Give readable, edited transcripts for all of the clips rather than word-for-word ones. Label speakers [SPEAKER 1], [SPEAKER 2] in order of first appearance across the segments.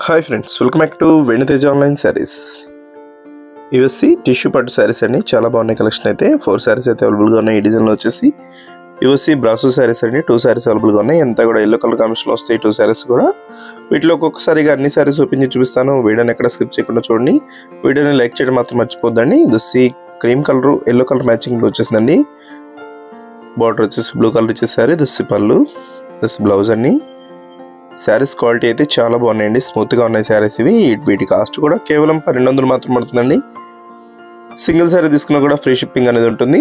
[SPEAKER 1] Hi friends, welcome back to వెను Teja online saris. ఇవన్నీ tissue పట్టు శారీస్ అండి. చాలా బాగున్నాయి. కలెక్షన్ అయితే 4 శారీస్ అయితే అవైలబుల్గా ఉన్నాయి. ఈ డిజైన్లో వచ్చేసి ఇవన్నీ బ్రాసో శారీస్ అండి. 2 శారీస్ అవైలబుల్గా ఉన్నాయి. అంతా కూడా ఎల్లో కలర్ కాంబినేషన్లో వస్తాయి 2 శారీస్ కూడా. వీటిలో ఒక్కొక్కసారిగా అన్ని శారీస్ ఓపెన్ చేసి చూపిస్తాను. వీడియోని ఎక్కడ స్కిప్ చేయకుండా చూడండి. వీడియోని లైక్ చేయడం మాత్రం మర్చిపోద్దండి. ఇది cream colour yellow colour matching వచ్చేసిందండి. బార్డర్ వచ్చేసి బ్లూ కలర్ ఇచ్చేసారు. ఇది పళ్ళు, ఇది బ్లౌజ్ అండి. శారీస్ క్వాలిటీ అయితే చాలా బాగున్నాయండి. స్మూత్గా ఉన్నాయి శారీస్ ఇవి. వీటి కాస్ట్ కూడా కేవలం 1200 మాత్రం పడుతుందండి. సింగిల్ శారీ తీసుకున్నా కూడా ఫ్రీ షిప్పింగ్ అనేది ఉంటుంది.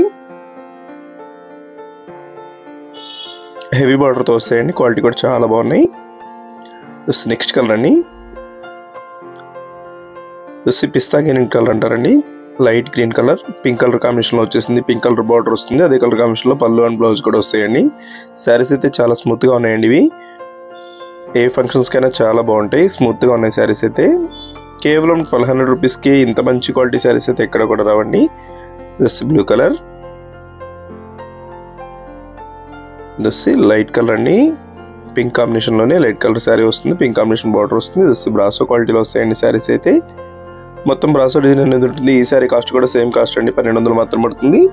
[SPEAKER 1] హెవీ బార్డర్తో వస్తాయండి. క్వాలిటీ కూడా చాలా బాగున్నాయి. నెక్స్ట్ కలర్ అండి. పిస్తా గ్రీన్ కలర్ అంటారండి. Light green colour pink colour కాంబినేషన్లో వచ్చేసింది. పింక్ కలర్ బార్డర్ వస్తుంది. అదే కలర్ కాంబినేషన్లో పళ్ళు అండ్ బ్లౌజ్ కూడా వస్తాయండి. శారీస్ అయితే చాలా స్మూత్గా ఉన్నాయండి. ఇవి ఏ ఫంక్షన్స్కైనా చాలా బాగుంటాయి. స్మూత్గా ఉన్నాయి శారీస్ అయితే. కేవలం 1200 రూపీస్కి ఇంత మంచి క్వాలిటీ శారీస్ అయితే ఎక్కడ కూడా రావండి. బ్లూ కలర్, లైట్ కలర్ అండి. పింక్ కాంబినేషన్లోనే లైట్ కలర్ శారీ వస్తుంది. పింక్ కాంబినేషన్ బార్డర్ వస్తుంది. బ్రాసో క్వాలిటీలో వస్తాయండి శారీస్ అయితే. మొత్తం బ్రాసో డిజైన్ అనేది ఉంటుంది. ఈ శారీ కాస్ట్ కూడా సేమ్ కాస్ట్ అండి. 1200 మాత్రం పడుతుంది.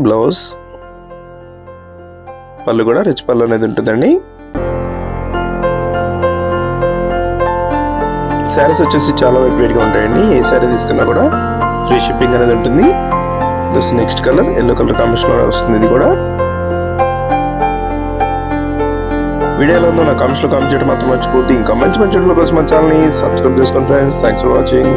[SPEAKER 1] బ్లౌజ్, పళ్ళు కూడా రిచ్ పళ్ళు అనేది ఉంటుందండి. శారీస్ వచ్చేసి చాలా వైట్ వెయిట్గా ఉంటాయండి. ఏ శారీ తీసుకున్నా కూడా ఫ్రీ షిప్పింగ్ అనేది ఉంటుంది. Next colour yellow colour combination వస్తుంది. ఇది కూడా వీడియోలో ఉందో నా కామెంట్స్లో కామెంట్ చేయడం మాత్రం మర్చిపోద్ది. ఇంకా మంచి వీడియోల కోసం మన ఛానల్ని సబ్స్క్రైబ్ చేసుకోండి ఫ్రెండ్స్. Thanks for watching.